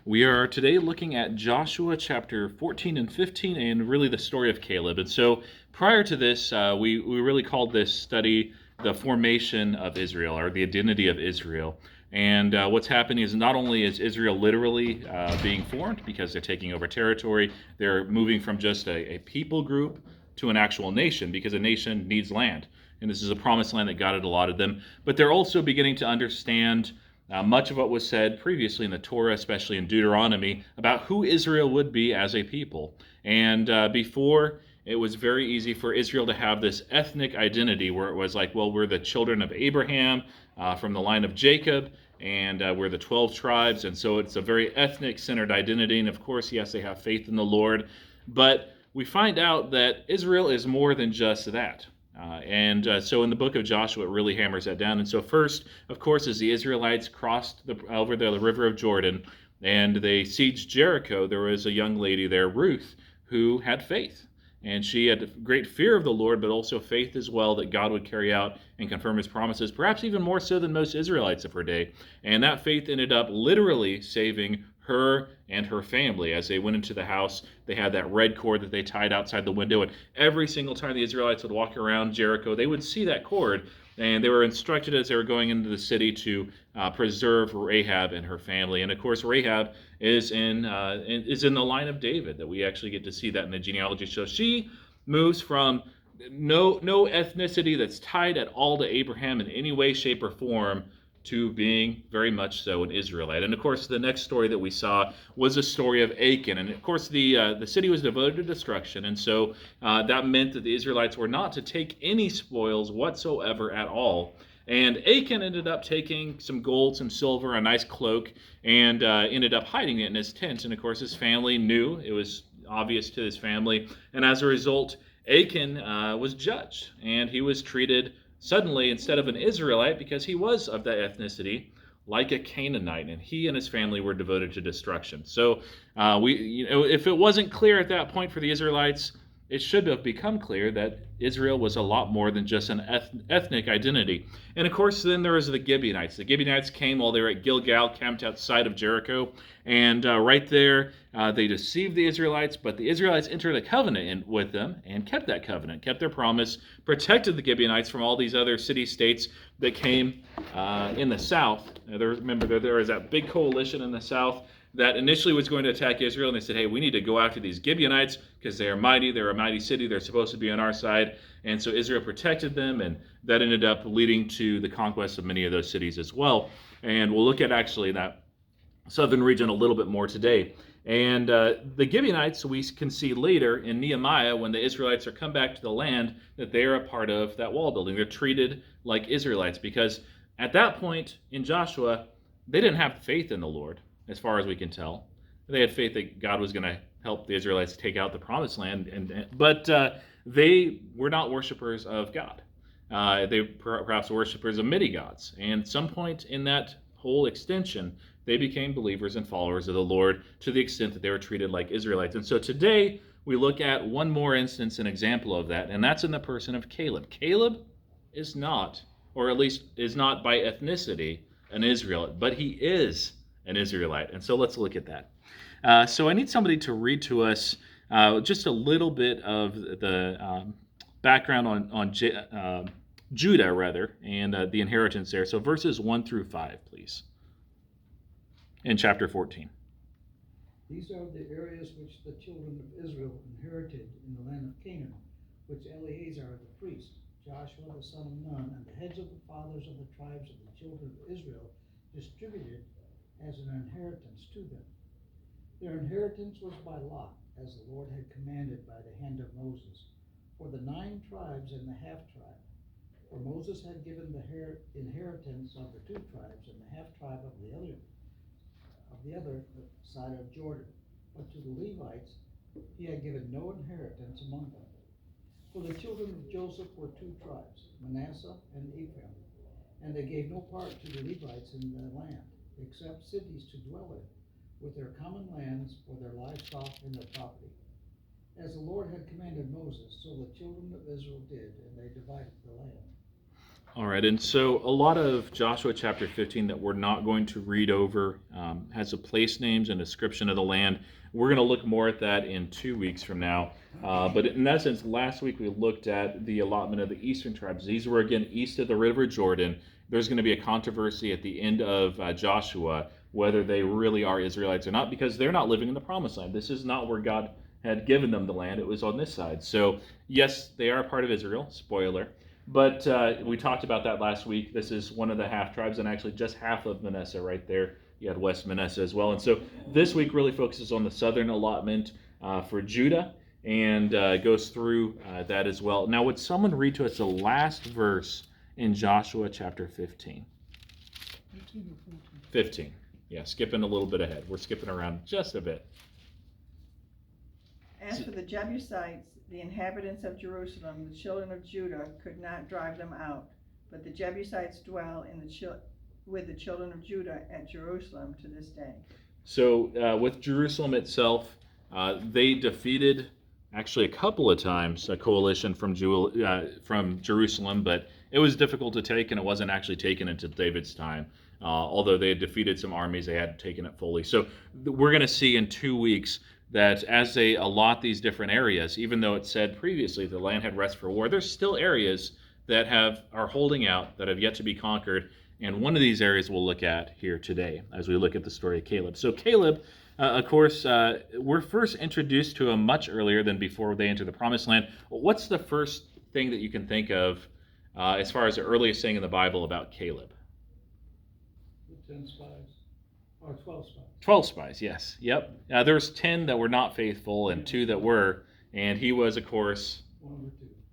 We are today looking at Joshua chapter 14 and 15 and really the story of Caleb. And so prior to this, we really called this study the formation of Israel or the identity of Israel. And what's happening is not only is Israel literally being formed because they're taking over territory, they're moving from just a people group to an actual nation because a nation needs land. And this is a promised land that God had allotted them. But they're also beginning to understand much of what was said previously in the Torah, especially in Deuteronomy, about who Israel would be as a people. And before, it was very easy for Israel to have this ethnic identity where it was like, well, we're the children of Abraham from the line of Jacob, and we're the 12 tribes. And so it's a very ethnic-centered identity. And of course, yes, they have faith in the Lord. But we find out that Israel is more than just that. So in the book of Joshua, it really hammers that down. And so first, of course, as the Israelites crossed over the river of Jordan and they sieged Jericho, there was a young lady there, Ruth, who had faith. And she had great fear of the Lord, but also faith as well that God would carry out and confirm his promises, perhaps even more so than most Israelites of her day. And that faith ended up literally saving her and her family. As they went into the house, they had that red cord that they tied outside the window, and every single time the Israelites would walk around Jericho, they would see that cord, and they were instructed as they were going into the city to preserve Rahab and her family. And of course, Rahab is in the line of David, that we actually get to see that in the genealogy. So she moves from no ethnicity that's tied at all to Abraham in any way, shape, or form to being very much so an Israelite. And of course, the next story that we saw was a story of Achan. And of course, the city was devoted to destruction. And so that meant that the Israelites were not to take any spoils whatsoever at all. And Achan ended up taking some gold, some silver, a nice cloak, and ended up hiding it in his tent. And of course, his family knew. It was obvious to his family. And as a result, Achan was judged, and he was treated suddenly, instead of an Israelite, because he was of that ethnicity, like a Canaanite, and he and his family were devoted to destruction. So, if it wasn't clear at that point for the Israelites, it should have become clear that Israel was a lot more than just an ethnic identity. And of course, then there was the Gibeonites. The Gibeonites came while they were at Gilgal, camped outside of Jericho, and right there, they deceived the Israelites, but the Israelites entered a covenant with them and kept that covenant, kept their promise, protected the Gibeonites from all these other city-states that came in the south. Remember, there was that big coalition in the south that initially was going to attack Israel, and they said, hey, we need to go after these Gibeonites because they are mighty, they're a mighty city, they're supposed to be on our side. And so Israel protected them, and that ended up leading to the conquest of many of those cities as well. And we'll look at actually that southern region a little bit more today. And the Gibeonites, we can see later in Nehemiah, when the Israelites are come back to the land, that they are a part of that wall building. They're treated like Israelites because at that point in Joshua, they didn't have faith in the Lord, as far as we can tell. They had faith that God was going to help the Israelites take out the promised land, but they were not worshipers of God. They perhaps worshipers of many gods. And at some point in that whole extension, they became believers and followers of the Lord to the extent that they were treated like Israelites. And so today, we look at one more instance, an example of that, and that's in the person of Caleb. Caleb is not, or at least is not by ethnicity, an Israelite, but he is an Israelite. And so let's look at that. So I need somebody to read to us just a little bit of the background on Judah, and the inheritance there. So verses 1 through 5, please, in chapter 14. These are the areas which the children of Israel inherited in the land of Canaan, which Eleazar the priest, Joshua the son of Nun, and the heads of the fathers of the tribes of the children of Israel distributed as an inheritance to them. Their inheritance was by lot, as the Lord had commanded by the hand of Moses, for the 9 tribes and the half-tribe. For Moses had given the inheritance of the 2 tribes and the half-tribe of the other side of Jordan. But to the Levites he had given no inheritance among them. For the children of Joseph were 2 tribes, Manasseh and Ephraim, and they gave no part to the Levites in the land, except cities to dwell in, with their common lands for their livestock and their property. As the Lord had commanded Moses, so the children of Israel did, and they divided the land. All right, and so a lot of Joshua chapter 15 that we're not going to read over has a place names and description of the land. We're going to look more at that in 2 weeks from now. But in essence, last week we looked at the allotment of the eastern tribes. These were again east of the river Jordan. There's going to be a controversy at the end of Joshua whether they really are Israelites or not, because they're not living in the promised land. This is not where God had given them the land. It was on this side. So yes, they are part of Israel. Spoiler. But we talked about that last week. This is one of the half tribes, and actually just half of Manasseh right there. You had West Manasseh as well. And so this week really focuses on the southern allotment for Judah, and goes through that as well. Now, would someone read to us the last verse in Joshua chapter 15? 15. Yeah, skipping a little bit ahead. We're skipping around just a bit. As for the Jebusites, the inhabitants of Jerusalem, the children of Judah could not drive them out, but the Jebusites dwell with the children of Judah at Jerusalem to this day. So with Jerusalem itself, they defeated actually a couple of times a coalition from Jerusalem, but it was difficult to take, and it wasn't actually taken until David's time. Although they had defeated some armies, they hadn't taken it fully. So we're going to see in 2 weeks that as they allot these different areas, even though it said previously the land had rest for war, there's still areas that are holding out, that have yet to be conquered. And one of these areas we'll look at here today as we look at the story of Caleb. So Caleb, of course, we're first introduced to him much earlier than before they entered the promised land. What's the first thing that you can think of as far as the earliest thing in the Bible about Caleb? The 10 spies, or 12 spies. 12 spies, yes. Yep. There's 10 that were not faithful and 2 that were, and he was, of course,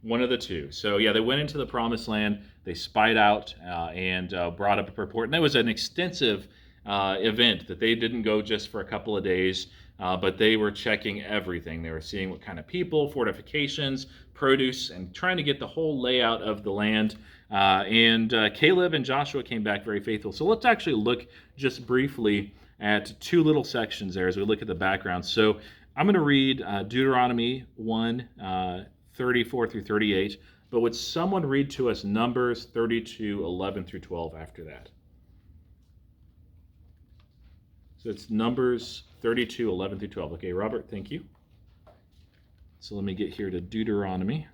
one of the two. So yeah, they went into the promised land, they spied out and brought up a report. And that was an extensive event that they didn't go just for a couple of days, but they were checking everything. They were seeing what kind of people, fortifications, produce, and trying to get the whole layout of the land. And Caleb and Joshua came back very faithful. So let's actually look just briefly at 2 little sections there as we look at the background. So I'm going to read Deuteronomy 1, 34 through 38, but would someone read to us Numbers 32, 11 through 12 after that? So it's Numbers 32, 11 through 12. Okay, Robert, thank you. So let me get here to Deuteronomy.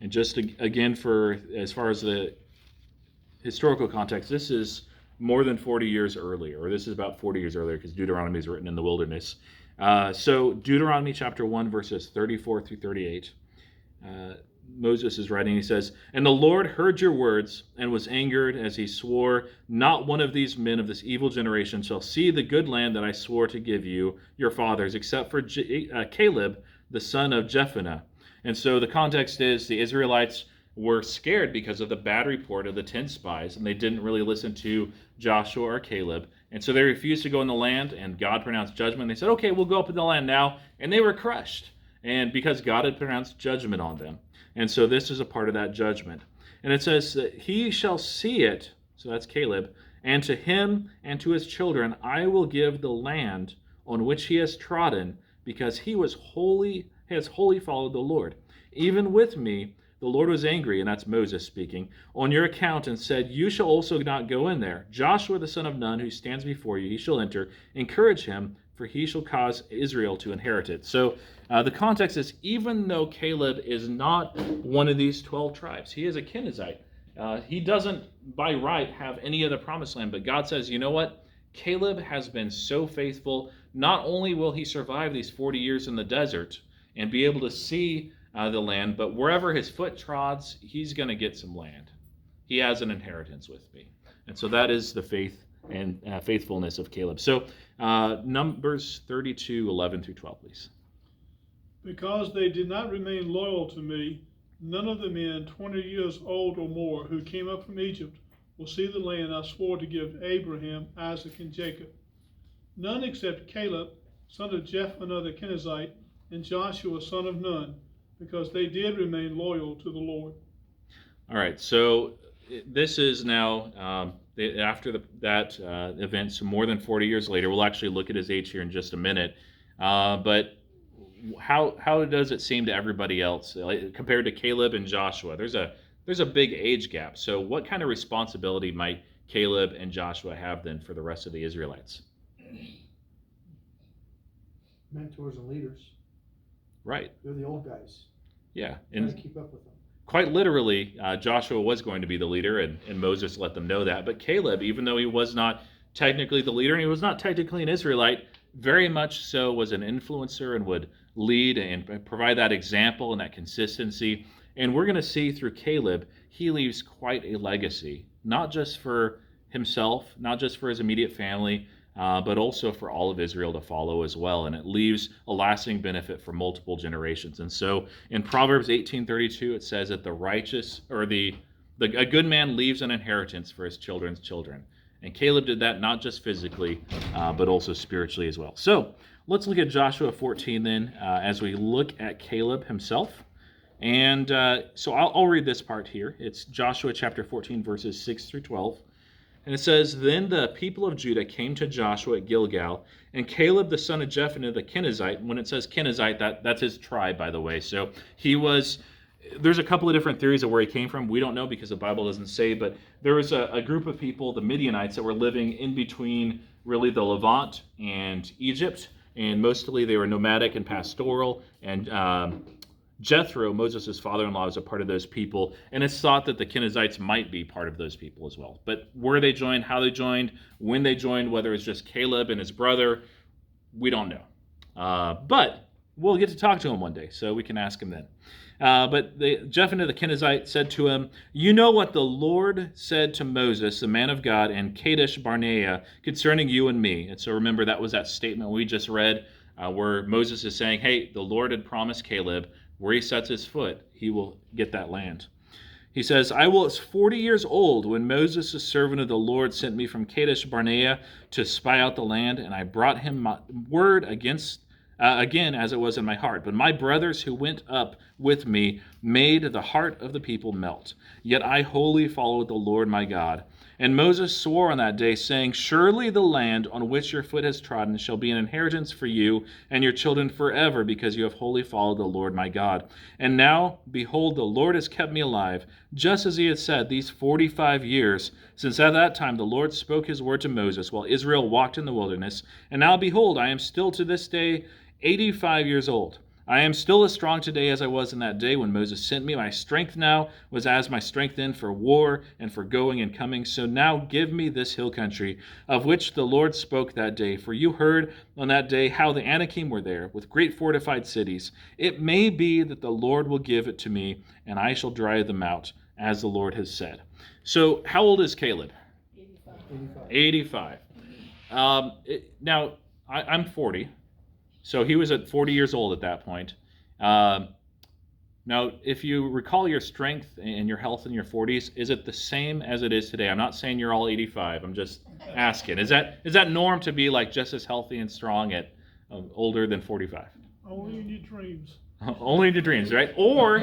And just again, for as far as the historical context, this is more than 40 years earlier, or this is about 40 years earlier, because Deuteronomy is written in the wilderness. So Deuteronomy chapter 1, verses 34 through 38. Moses is writing, he says, "And the Lord heard your words and was angered as he swore, not one of these men of this evil generation shall see the good land that I swore to give you, your fathers, except for Caleb, the son of Jephunneh." And so the context is the Israelites were scared because of the bad report of the 10 spies, and they didn't really listen to Joshua or Caleb. And so they refused to go in the land, and God pronounced judgment. They said, okay, we'll go up in the land now. And they were crushed, and because God had pronounced judgment on them. And so this is a part of that judgment. And it says that he shall see it, so that's Caleb, and to him and to his children I will give the land on which he has trodden, because he has wholly followed the Lord. Even with me, the Lord was angry, and that's Moses speaking, on your account, and said, you shall also not go in there. Joshua the son of Nun, who stands before you, he shall enter. Encourage him, for he shall cause Israel to inherit it. So the context is, even though Caleb is not one of these 12 tribes, he is a Kenizzite. He doesn't, by right, have any of the promised land, but God says, you know what? Caleb has been so faithful. Not only will he survive these 40 years in the desert and be able to see the land, but wherever his foot trods, he's going to get some land. He has an inheritance with me. And so that is the faith and faithfulness of Caleb. So Numbers 32, 11 through 12, please. Because they did not remain loyal to me, none of the men 20 years old or more who came up from Egypt will see the land I swore to give Abraham, Isaac, and Jacob. None except Caleb, son of Jephunneh the Kenizzite, and Joshua, son of Nun, because they did remain loyal to the Lord. All right, so this is now, after that event, so more than 40 years later. We'll actually look at his age here in just a minute. But how does it seem to everybody else, like, compared to Caleb and Joshua? There's a big age gap. So what kind of responsibility might Caleb and Joshua have then for the rest of the Israelites? Mentors and leaders. Right. They're the old guys. Yeah. Trying And to keep up with them. quite literally, Joshua was going to be the leader, and Moses let them know that. But Caleb, even though he was not technically the leader, and he was not technically an Israelite, very much so was an influencer and would lead and provide that example and that consistency. And we're going to see through Caleb, he leaves quite a legacy, not just for himself, not just for his immediate family, but also for all of Israel to follow as well. And it leaves a lasting benefit for multiple generations. And so in Proverbs 18:32, it says that the righteous, or a good man leaves an inheritance for his children's children. And Caleb did that not just physically, but also spiritually as well. So let's look at Joshua 14 then, as we look at Caleb himself. And so I'll read this part here. It's Joshua chapter 14, verses 6 through 12. And it says, Then the people of Judah came to Joshua at Gilgal, and Caleb the son of Jephunneh the Kenizzite. When it says Kenizzite, that's his tribe, by the way. So there's a couple of different theories of where he came from. We don't know because the Bible doesn't say, but there was a group of people, the Midianites, that were living in between really the Levant and Egypt, and mostly they were nomadic and pastoral, and Jethro, Moses' father-in-law, is a part of those people, and it's thought that the Kenizzites might be part of those people as well. But where they joined, how they joined, when they joined, whether it's just Caleb and his brother, we don't know. But we'll get to talk to him one day, so we can ask him then. But Jephunneh the Kenizzite said to him, You know what the Lord said to Moses, the man of God, in Kadesh Barnea, concerning you and me. And so remember, that was that statement we just read, where Moses is saying, hey, the Lord had promised Caleb, where he sets his foot, he will get that land. He says, I was 40 years old when Moses, the servant of the Lord, sent me from Kadesh Barnea to spy out the land, and I brought him my word again as it was in my heart. But my brothers who went up with me made the heart of the people melt. Yet I wholly followed the Lord my God. And Moses swore on that day, saying, Surely the land on which your foot has trodden shall be an inheritance for you and your children forever, because you have wholly followed the Lord my God. And now, behold, the Lord has kept me alive, just as he had said, these 45 years, since at that time the Lord spoke his word to Moses, while Israel walked in the wilderness. And now, behold, I am still to this day 85 years old. I am still as strong today as I was in that day when Moses sent me. My strength now was as my strength then for war and for going and coming. So now give me this hill country, of which the Lord spoke that day. For you heard on that day how the Anakim were there, with great fortified cities. It may be that the Lord will give it to me, and I shall drive them out, as the Lord has said. So how old is Caleb? 85. Now, I'm 40. So he was at 40 years old at that point. Now, if you recall your strength and your health in your 40s, is it the same as it is today? I'm not saying you're all 85. I'm just asking. Is that norm to be like just as healthy and strong at older than 45? Only in your dreams. Only in your dreams, right? Or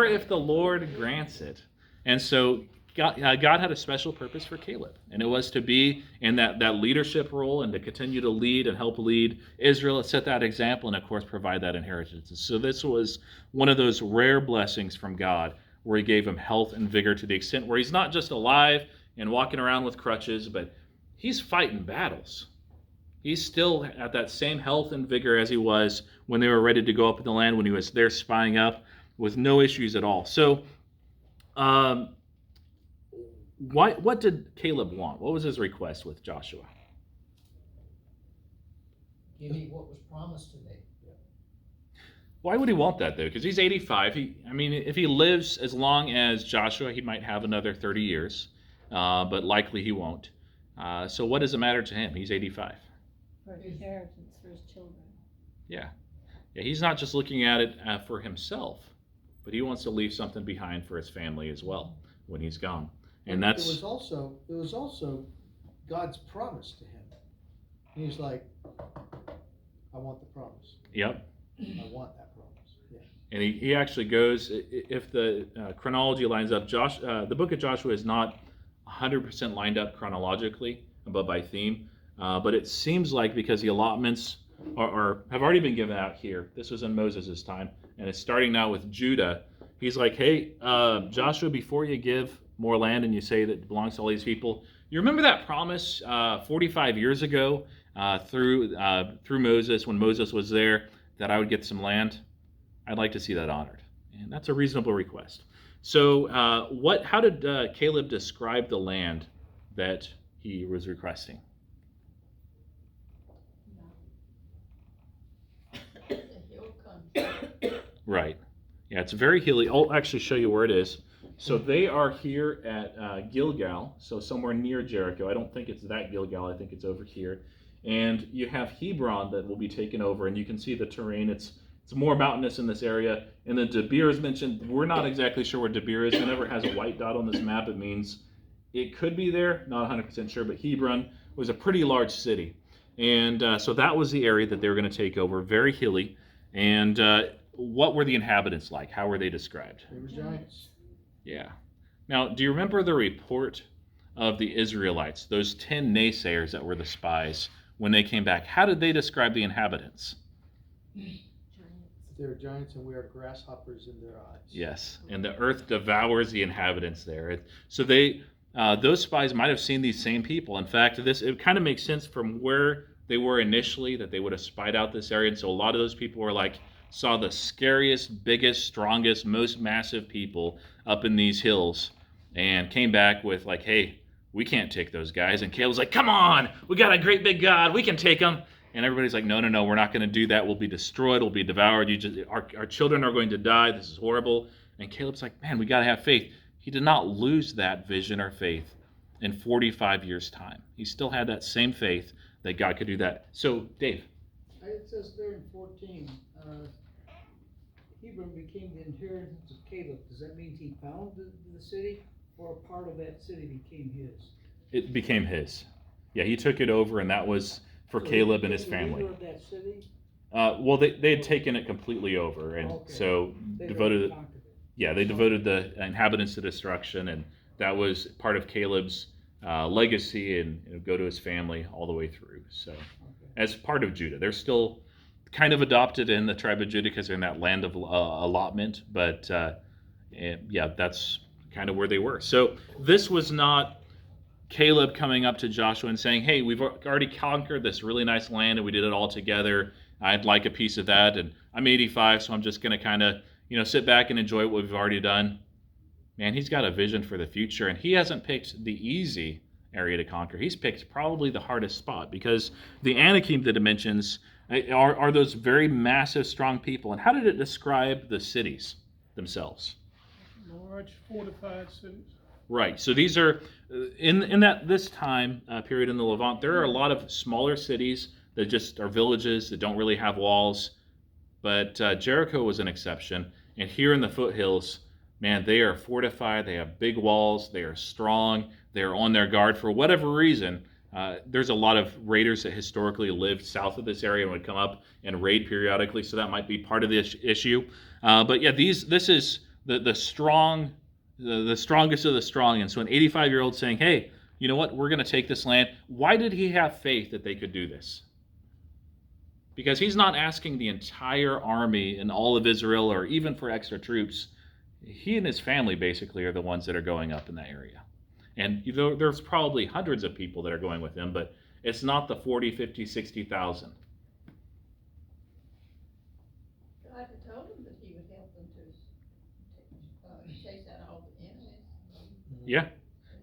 if the Lord grants it. And so God had a special purpose for Caleb, and it was to be in that leadership role and to continue to lead and help lead Israel, set that example, and of course provide that inheritance. And so this was one of those rare blessings from God where he gave him health and vigor to the extent where he's not just alive and walking around with crutches, but he's fighting battles. He's still at that same health and vigor as he was when they were ready to go up in the land, when he was there spying up with no issues at all. So, what did Caleb want? What was his request with Joshua? Give me what was promised to me. Why would he want that, though? Because he's 85. If he lives as long as Joshua, he might have another 30 years, but likely he won't. So what does it matter to him? He's 85. For inheritance for his children. Yeah, he's not just looking at it for himself, but he wants to leave something behind for his family as well when he's gone. And that's... It was also God's promise to him. He's like, I want the promise. Yep. I want that promise. Yeah. And he actually goes, if the chronology lines up, the book of Joshua is not 100% lined up chronologically, but by theme. But it seems like because the allotments or have already been given out here. This was in Moses' time, and it's starting now with Judah. He's like, hey, Joshua, before you give more land and you say that it belongs to all these people, you remember that promise 45 years ago through Moses, when Moses was there, that I would get some land? I'd like to see that honored. And that's a reasonable request. So how did Caleb describe the land that he was requesting? It's a hill country. Right. Yeah, it's very hilly. I'll actually show you where it is. So they are here at Gilgal, so somewhere near Jericho. I don't think it's that Gilgal. I think it's over here. And you have Hebron that will be taken over, and you can see the terrain. It's more mountainous in this area. And then Debir is mentioned. We're not exactly sure where Debir is. Whenever it has a white dot on this map, it means it could be there. Not 100% sure, but Hebron was a pretty large city. And so that was the area that they were going to take over, very hilly. And what were the inhabitants like? How were they described? They were giants. Yeah. Now, do you remember the report of the Israelites, those 10 naysayers that were the spies, when they came back? How did they describe the inhabitants? They're giants and we are grasshoppers in their eyes. Yes, and the earth devours the inhabitants there. So those spies might have seen these same people. In fact, it kind of makes sense from where they were initially, that they would have spied out this area. And so a lot of those people were like, saw the scariest, biggest, strongest, most massive people up in these hills, and came back with like, hey, we can't take those guys. And Caleb's like, come on, we got a great big God, we can take them. And everybody's like, no, we're not going to do that. We'll be destroyed. We'll be devoured. Our children are going to die. This is horrible. And Caleb's like, man, we got to have faith. He did not lose that vision or faith in 45 years' time. He still had that same faith that God could do that. So, Dave. It says there in 14, Hebron became the inheritance of Caleb. Does that mean he found the city, or a part of that city became his? It became his. Yeah, he took it over, and that was for So Caleb he and his became the family. leader of that city? Well, they had taken it completely over, and Okay. so They devoted. conquered it. Yeah, they devoted the inhabitants to destruction, and that was part of Caleb's legacy, and go to his family all the way through. So, Okay. as part of Judah, they're still kind of adopted in the tribe of Judah because they're in that land of allotment. But yeah, that's kind of where they were. So this was not Caleb coming up to Joshua and saying, hey, we've already conquered this really nice land and we did it all together. I'd like a piece of that. And I'm 85, so I'm just going to kind of, sit back and enjoy what we've already done. Man, he's got a vision for the future, and he hasn't picked the easy area to conquer. He's picked probably the hardest spot, because the Anakim that it mentions are those very massive, strong people. And how did it describe the cities themselves? Large fortified cities. Right. So these are in this time period in the Levant. There are a lot of smaller cities that just are villages that don't really have walls. But Jericho was an exception. And here in the foothills, man, they are fortified. They have big walls. They are strong. They are on their guard for whatever reason. There's a lot of raiders that historically lived south of this area and would come up and raid periodically. So that might be part of the issue. But yeah, this is the strong. The strongest of the strong. And so an 85-year-old saying, hey, you know what? We're going to take this land. Why did he have faith that they could do this? Because he's not asking the entire army in all of Israel or even for extra troops. He and his family basically are the ones that are going up in that area. And there's probably hundreds of people that are going with him, but it's not the 40, 50, 60,000. God had told him that he would help them to chase out all the enemies. Yeah.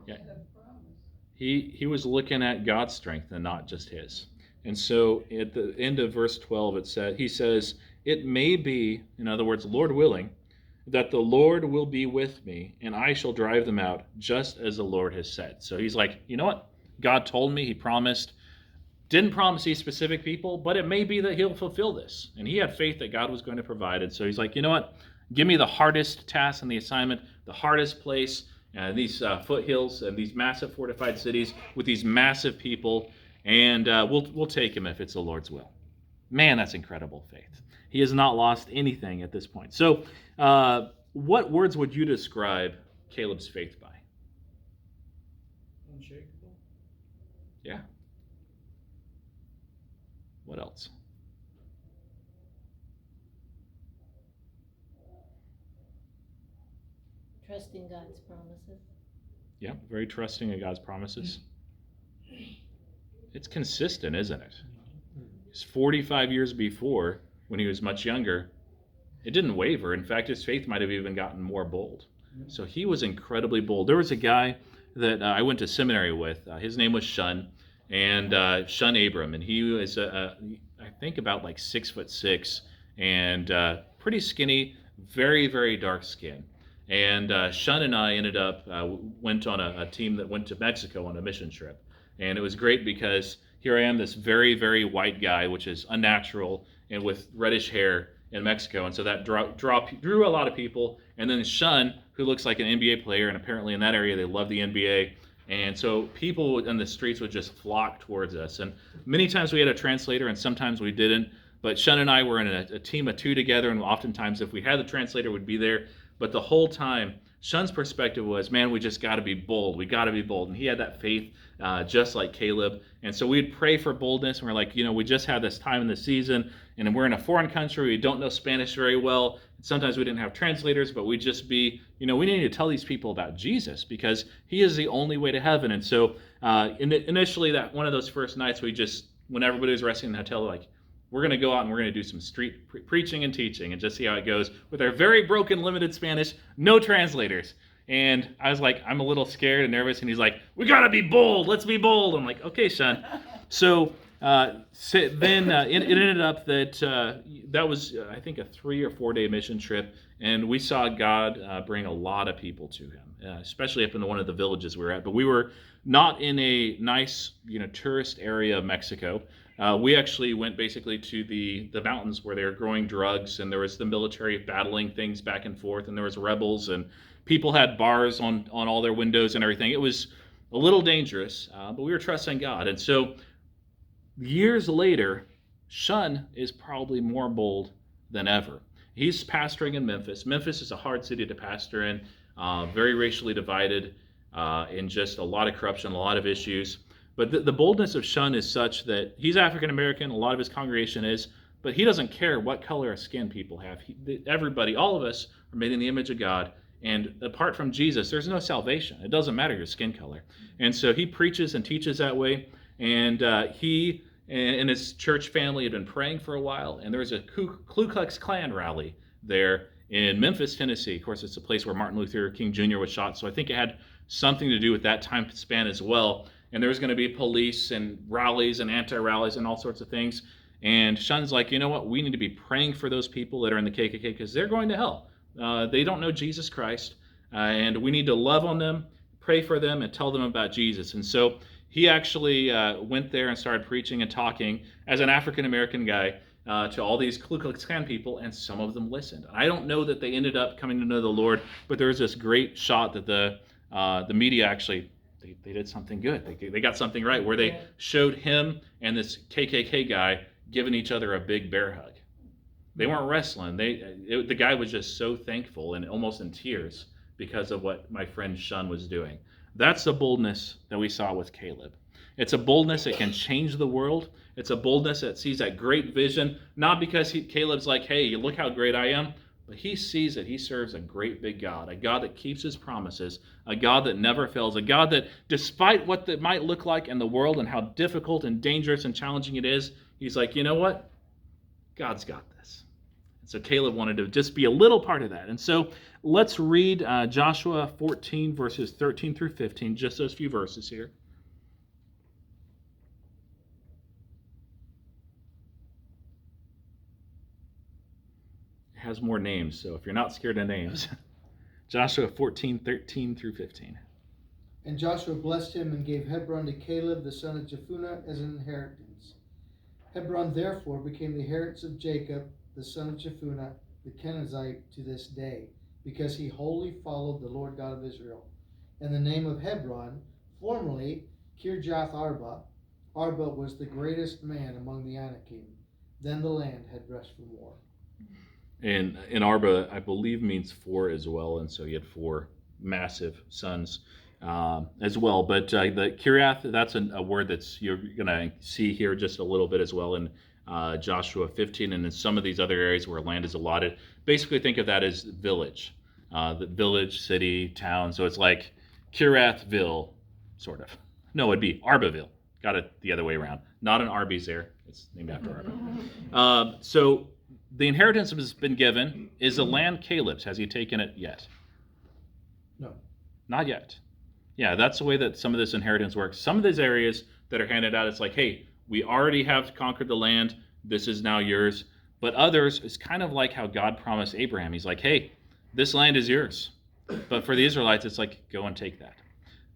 He Yeah. had a promise. He was looking at God's strength and not just his. And so at the end of verse 12, he says, it may be, in other words, Lord willing, that the Lord will be with me, and I shall drive them out, just as the Lord has said. So he's like, you know what? God told me, he promised. Didn't promise these specific people, but it may be that he'll fulfill this. And he had faith that God was going to provide it. So he's like, you know what? Give me the hardest task and the assignment, the hardest place, these foothills and these massive fortified cities with these massive people, and we'll take him if it's the Lord's will. Man, that's incredible faith. He has not lost anything at this point. So what words would you describe Caleb's faith by? Unshakable. Yeah. What else? Trusting God's promises. Yeah, very trusting of God's promises. It's consistent, isn't it? It's 45 years before, when he was much younger, it didn't waver. In fact, his faith might have even gotten more bold. So he was incredibly bold. There was a guy that I went to seminary with. His name was Shun, and Shun Abram, and he was, I think, about like 6'6", and pretty skinny, very, very dark skin. And Shun and I ended up went on a team that went to Mexico on a mission trip, and it was great because here I am, this very, very white guy, which is unnatural, and with reddish hair in Mexico, and so that drew a lot of people. And then Shun, who looks like an NBA player, and apparently in that area they love the NBA, and so people in the streets would just flock towards us. And many times we had a translator, and sometimes we didn't. But Shun and I were in a team of two together, and oftentimes if we had the translator, we'd be there. But the whole time, Shun's perspective was, man, we just got to be bold. We got to be bold. And he had that faith just like Caleb. And so we'd pray for boldness. And we're like, we just had this time in the season, and we're in a foreign country. We don't know Spanish very well. Sometimes we didn't have translators, but we'd just be, we need to tell these people about Jesus because he is the only way to heaven. And so initially, that one of those first nights, when everybody was resting in the hotel, like, we're going to go out and we're going to do some street preaching and teaching and just see how it goes with our very broken, limited Spanish, no translators. And I was like, I'm a little scared and nervous. And he's like, we got to be bold. Let's be bold. I'm like, okay, Shun. So then it ended up that was, I think, a 3 or 4 day mission trip. And we saw God bring a lot of people to him, especially up in one of the villages we were at. But we were not in a nice, tourist area of Mexico. We actually went basically to the mountains where they were growing drugs, and there was the military battling things back and forth, and there was rebels, and people had bars on all their windows and everything. It was a little dangerous, but we were trusting God. And so years later, Shun is probably more bold than ever. He's pastoring in Memphis. Memphis is a hard city to pastor in, very racially divided, and just a lot of corruption, a lot of issues. But the boldness of Shun is such that he's African American, a lot of his congregation is, but he doesn't care what color of skin people have. Everybody, all of us, are made in the image of God, and apart from Jesus, there's no salvation. It doesn't matter your skin color. And so he preaches and teaches that way, and he and his church family had been praying for a while, and there was a Ku Klux Klan rally there in Memphis, Tennessee. Of course, it's a place where Martin Luther King Jr. was shot, so I think it had something to do with that time span as well. And there was going to be police and rallies and anti-rallies and all sorts of things. And Shun's like, you know what? We need to be praying for those people that are in the KKK because they're going to hell. They don't know Jesus Christ. And we need to love on them, pray for them, and tell them about Jesus. And so he actually went there and started preaching and talking as an African-American guy to all these Ku Klux Klan people, and some of them listened. I don't know that they ended up coming to know the Lord, but there was this great shot that the media actually... They did something good. They got something right where they showed him and this KKK guy giving each other a big bear hug. They weren't wrestling. The guy was just so thankful and almost in tears because of what my friend Shun was doing. That's the boldness that we saw with Caleb. It's a boldness that can change the world. It's a boldness that sees that great vision, not because Caleb's like, hey, look how great I am. But he sees that he serves a great big God, a God that keeps his promises, a God that never fails, a God that despite what that might look like in the world and how difficult and dangerous and challenging it is, he's like, you know what? God's got this. And so Caleb wanted to just be a little part of that. And so let's read Joshua 14, verses 13 through 15, just those few verses here. Has more names, so if you're not scared of names. Joshua 14, 13 through 15. And Joshua blessed him and gave Hebron to Caleb the son of Jephunneh as an inheritance. Hebron therefore became the inheritance of Jacob the son of Jephunneh the Kenizzite to this day, because he wholly followed the Lord God of Israel. And the name of Hebron, formerly Kirjath Arba, Arba was the greatest man among the Anakim. Then the land had rest from war. And Arba, I believe, means 4 as well, and so he had 4 massive sons as well. But the Kiriath, that's a word that's you're going to see here just a little bit as well in Joshua 15, and in some of these other areas where land is allotted. Basically, think of that as village. the village, city, town. So it's like Kirathville, sort of. No, it'd be Arbaville. Got it the other way around. Not an Arby's there. It's named after Arba. So the inheritance has been given. Is the land Caleb's? Has he taken it yet? No. Not yet. Yeah, that's the way that some of this inheritance works. Some of these areas that are handed out, it's like, hey, we already have conquered the land. This is now yours. But others, it's kind of like how God promised Abraham. He's like, hey, this land is yours. But for the Israelites, it's like, go and take that.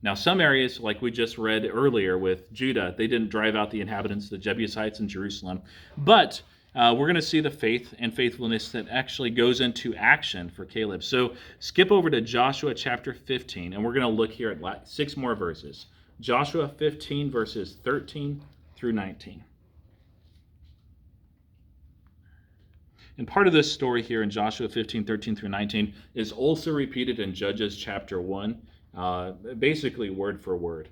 Now, some areas, like we just read earlier with Judah, they didn't drive out the inhabitants, the Jebusites in Jerusalem. But we're going to see the faith and faithfulness that actually goes into action for Caleb. So skip over to Joshua chapter 15, and we're going to look here at 6 more verses. Joshua 15, verses 13 through 19. And part of this story here in Joshua 15, 13 through 19 is also repeated in Judges chapter 1, basically word for word.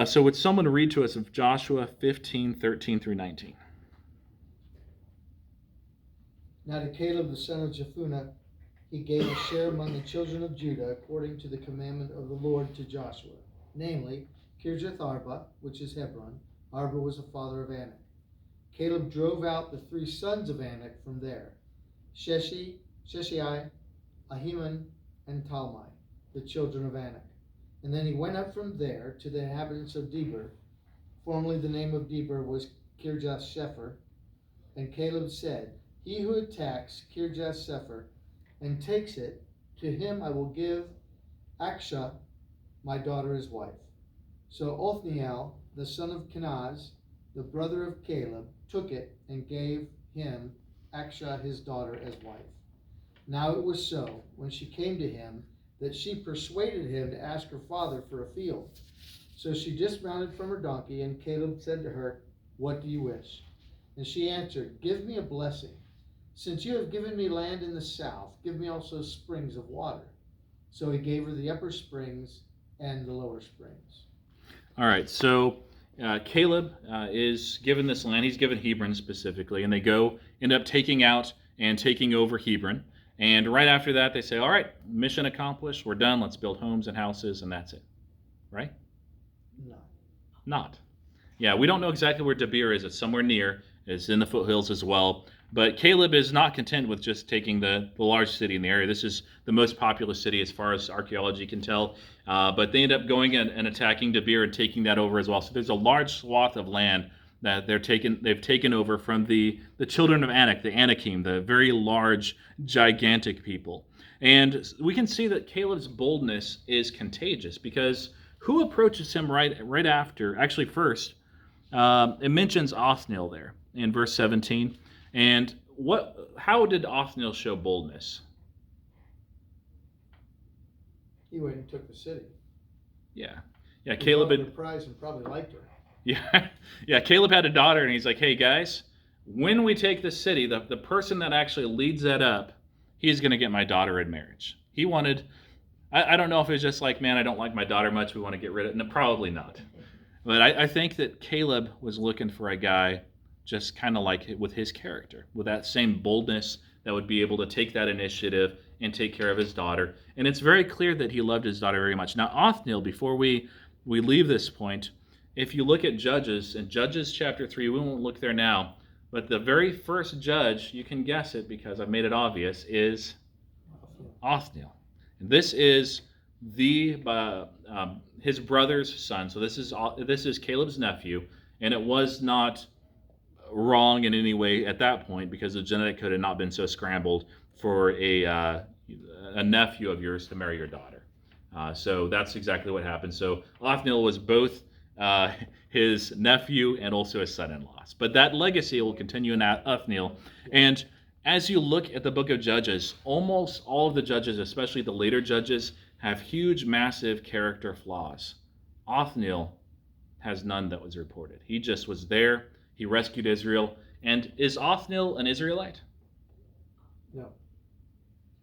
So would someone read to us of Joshua 15, 13 through 19? Now to Caleb the son of Jephunneh he gave a share among the children of Judah according to the commandment of the Lord to Joshua, namely Kirjath Arba, which is Hebron. Arba was the father of Anak. Caleb drove out the 3 sons of Anak from there, Sheshai, Ahiman, and Talmai, the children of Anak. And then he went up from there to the inhabitants of Debir. Formerly the name of Debir was Kirjath Shepher. And Caleb said, he who attacks Kirjath Sepher and takes it, to him I will give Akshah, my daughter, as wife. So Othniel, the son of Kenaz, the brother of Caleb, took it and gave him Akshah his daughter as wife. Now it was so, when she came to him, that she persuaded him to ask her father for a field. So she dismounted from her donkey, and Caleb said to her, what do you wish? And she answered, give me a blessing. Since you have given me land in the south, give me also springs of water. So he gave her the upper springs and the lower springs. All right, so Caleb is given this land. He's given Hebron specifically, and they end up taking out and taking over Hebron. And right after that, they say, all right, mission accomplished. We're done. Let's build homes and houses, and that's it. Right? No. Not. Yeah, we don't know exactly where Debir is. It's somewhere near. It's in the foothills as well. But Caleb is not content with just taking the large city in the area. This is the most populous city as far as archaeology can tell. But they end up going and attacking Debir and taking that over as well. So there's a large swath of land that they've taken over from the children of Anak, the Anakim, the very large, gigantic people. And we can see that Caleb's boldness is contagious, because who approaches him right after? Actually, first, it mentions Othniel there in verse 17. And how did Othniel show boldness? He went and took the city. Yeah, He Caleb brought had her a prize and probably liked her. Yeah, Caleb had a daughter, and he's like, hey guys, when we take this city, the person that actually leads that up, he's going to get my daughter in marriage. He wanted, I don't know if it was just like, man, I don't like my daughter much, we want to get rid of it. No, probably not. But I think that Caleb was looking for a guy just kind of like with his character, with that same boldness that would be able to take that initiative and take care of his daughter. And it's very clear that he loved his daughter very much. Now, Othniel, before we leave this point, if you look at Judges, in Judges chapter 3, we won't look there now, but the very first judge, you can guess it because I've made it obvious, is Othniel. And this is his brother's son. So this is Caleb's nephew, and it was not wrong in any way at that point, because the genetic code had not been so scrambled for a nephew of yours to marry your daughter. So that's exactly what happened. So Othniel was both his nephew and also his son-in-law. But that legacy will continue in Othniel. And as you look at the book of Judges, almost all of the judges, especially the later judges, have huge, massive character flaws. Othniel has none that was reported. He just was there. He rescued Israel. And is Othniel an Israelite? No.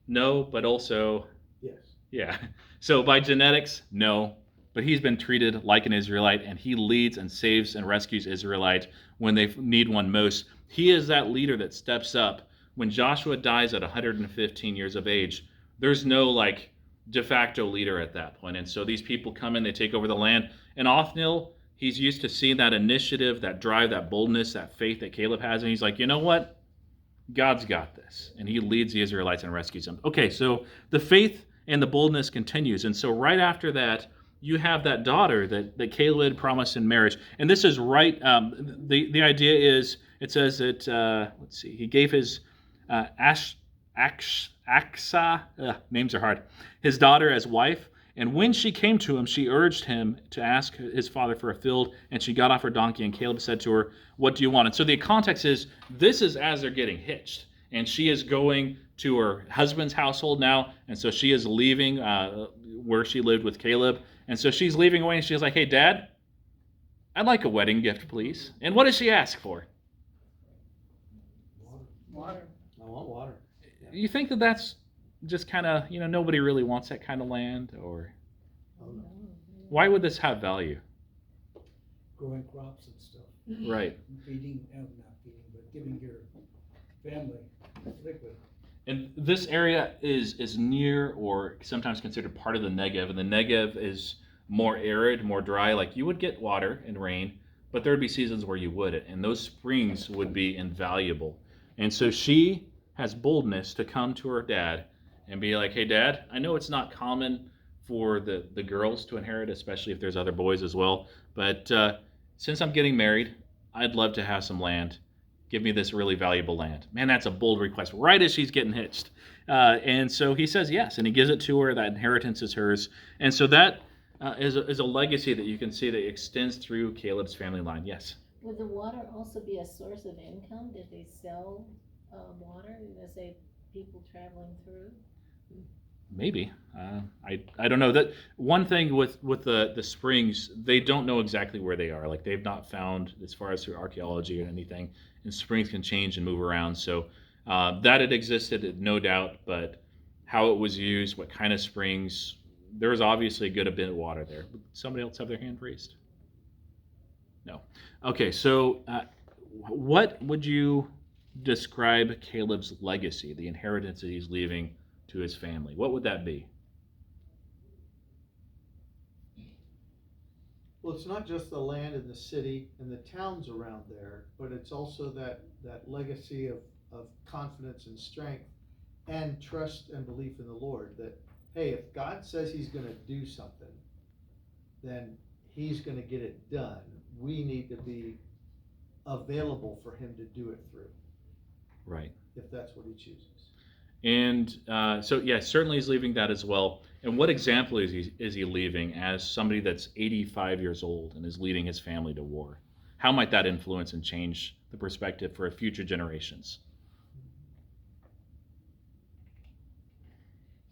No, but also, Yes. yeah. So by genetics, no. But he's been treated like an Israelite, and he leads and saves and rescues Israelites when they need one most. He is that leader that steps up. When Joshua dies at 115 years of age, there's no like de facto leader at that point. And so these people come in, they take over the land. And Othniel, he's used to seeing that initiative, that drive, that boldness, that faith that Caleb has. And he's like, you know what? God's got this. And he leads the Israelites and rescues them. Okay, so the faith and the boldness continues. And so right after that, you have that daughter that Caleb promised in marriage. And this is right, the idea is, it says that, let's see, he gave his Aksa, names are hard, his daughter as wife. And when she came to him, she urged him to ask his father for a field, and she got off her donkey, and Caleb said to her, what do you want? And so the context is, this is as they're getting hitched, and she is going to her husband's household now, and so she is leaving where she lived with Caleb, and so she's leaving away, and she's like, hey, Dad, I'd like a wedding gift, please. And what does she ask for? Water. I want water. You think that that's just kind of, nobody really wants that kind of land, or why would this have value? Growing crops and stuff, Right. feeding, not feeding, but giving your family liquid. And this area is near or sometimes considered part of the Negev, and the Negev is more arid, more dry. Like you would get water and rain, but there would be seasons where you wouldn't, and those springs would be invaluable. And so she has boldness to come to her dad and be like, hey, Dad, I know it's not common for the girls to inherit, especially if there's other boys as well, but since I'm getting married, I'd love to have some land. Give me this really valuable land. Man, that's a bold request, right as she's getting hitched. And so he says yes, and he gives it to her. That inheritance is hers. And so that is a legacy that you can see that extends through Caleb's family line. Yes? Would the water also be a source of income? Did they sell water? Let's say people traveling through? Maybe. I don't know. That one thing with the springs, they don't know exactly where they are. Like they've not found, as far as through archaeology or anything, and springs can change and move around. So that it existed, no doubt, but how it was used, what kind of springs, there was obviously a good bit of water there. Would somebody else have their hand raised? No. Okay, so what would you describe Caleb's legacy, the inheritance that he's leaving to his family? What would that be? Well, it's not just the land and the city and the towns around there, but it's also that legacy of confidence and strength and trust and belief in the Lord that, hey, if God says he's going to do something, then he's going to get it done. We need to be available for him to do it through, Right. if that's what he chooses. And so, yeah, certainly he's leaving that as well. And what example is he leaving as somebody that's 85 years old and is leading his family to war? How might that influence and change the perspective for future generations?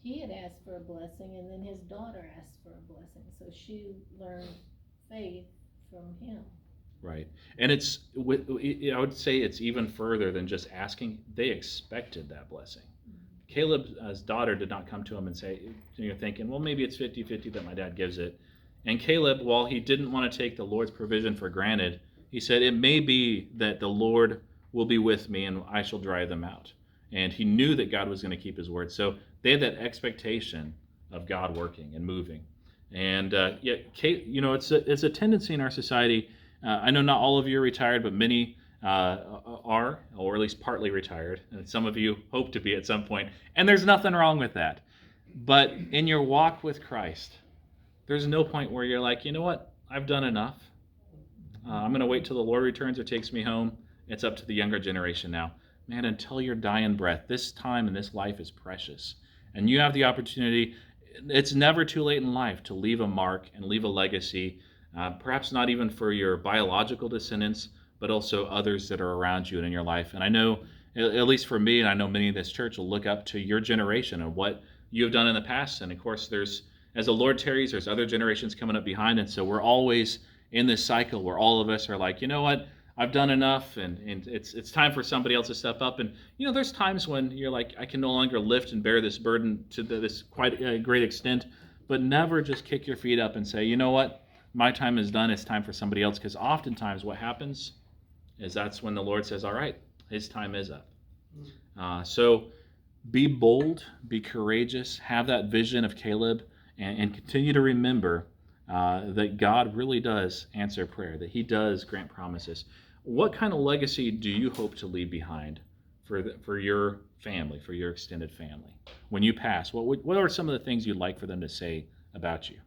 He had asked for a blessing, and then his daughter asked for a blessing. So she learned faith from him. Right. And I would say it's even further than just asking. They expected that blessing. Caleb's daughter did not come to him and say, thinking, well, maybe it's 50-50 that my dad gives it. And Caleb, while he didn't want to take the Lord's provision for granted, he said, it may be that the Lord will be with me and I shall drive them out. And he knew that God was going to keep his word. So they had that expectation of God working and moving. And it's a tendency in our society. I know not all of you are retired, but many are, or at least partly retired. And some of you hope to be at some point. And there's nothing wrong with that. But in your walk with Christ, there's no point where you're like, you know what? I've done enough. I'm going to wait till the Lord returns or takes me home. It's up to the younger generation now. Man, until your dying breath, this time in this life is precious. And you have the opportunity. It's never too late in life to leave a mark and leave a legacy, perhaps not even for your biological descendants, but also others that are around you and in your life. And I know, at least for me, and I know many in this church will look up to your generation and what you have done in the past. And of course, as the Lord tarries, there's other generations coming up behind. And so we're always in this cycle where all of us are like, you know what? I've done enough, and it's time for somebody else to step up. And there's times when you're like, I can no longer lift and bear this burden to this quite a great extent, but never just kick your feet up and say, you know what, my time is done. It's time for somebody else. Because oftentimes what happens is that's when the Lord says, all right, his time is up. So be bold, be courageous, have that vision of Caleb, and continue to remember that God really does answer prayer, that He does grant promises. What kind of legacy do you hope to leave behind for your family, for your extended family? When you pass, what are some of the things you'd like for them to say about you?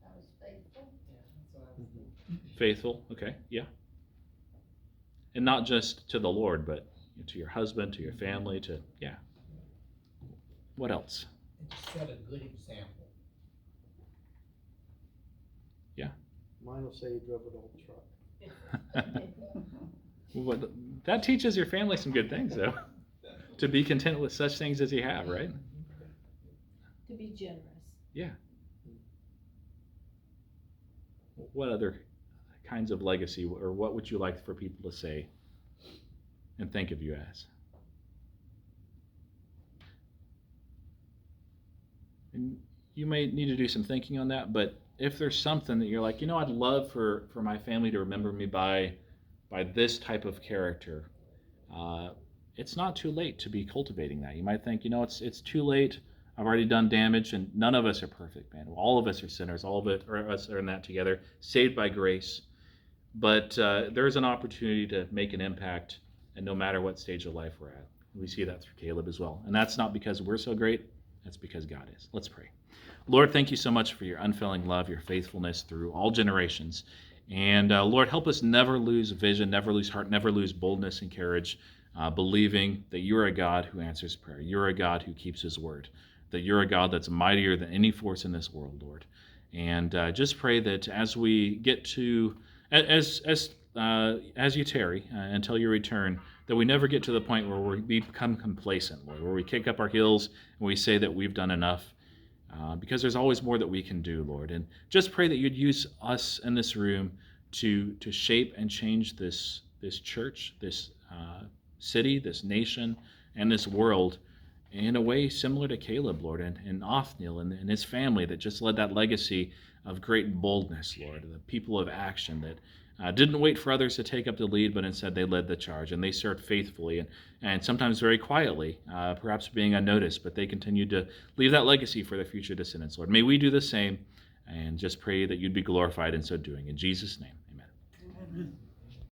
I was faithful. Faithful, okay, yeah. And not just to the Lord, but to your husband, to your family, to, yeah. What else? And to set a good example. Mine will say you drove an old truck. Well, that teaches your family some good things, though. To be content with such things as you have, right? To be generous. Yeah. What other kinds of legacy, or what would you like for people to say and think of you as? And you may need to do some thinking on that, but if there's something that you're like, I'd love for my family to remember me by this type of character, it's not too late to be cultivating that. You might think, it's too late. I've already done damage, and none of us are perfect, man. All of us are sinners. All of us are in that together, saved by grace. But there's an opportunity to make an impact, and no matter what stage of life we're at. We see that through Caleb as well. And that's not because we're so great. That's because God is. Let's pray. Lord, thank you so much for your unfailing love, your faithfulness through all generations. And Lord, help us never lose vision, never lose heart, never lose boldness and courage, believing that you're a God who answers prayer. You're a God who keeps his word, that you're a God that's mightier than any force in this world, Lord. And just pray that as we get to, as you tarry until you return, that we never get to the point where we become complacent, Lord, where we kick up our heels and we say that we've done enough. Because there's always more that we can do, Lord. And just pray that you'd use us in this room to shape and change this church, this city, this nation, and this world in a way similar to Caleb, Lord, and Othniel and his family that just led that legacy of great boldness, Lord, the people of action that didn't wait for others to take up the lead, but instead they led the charge, and they served faithfully and sometimes very quietly, perhaps being unnoticed, but they continued to leave that legacy for their future descendants, Lord. May we do the same, and just pray that you'd be glorified in so doing. In Jesus' name, amen. Amen.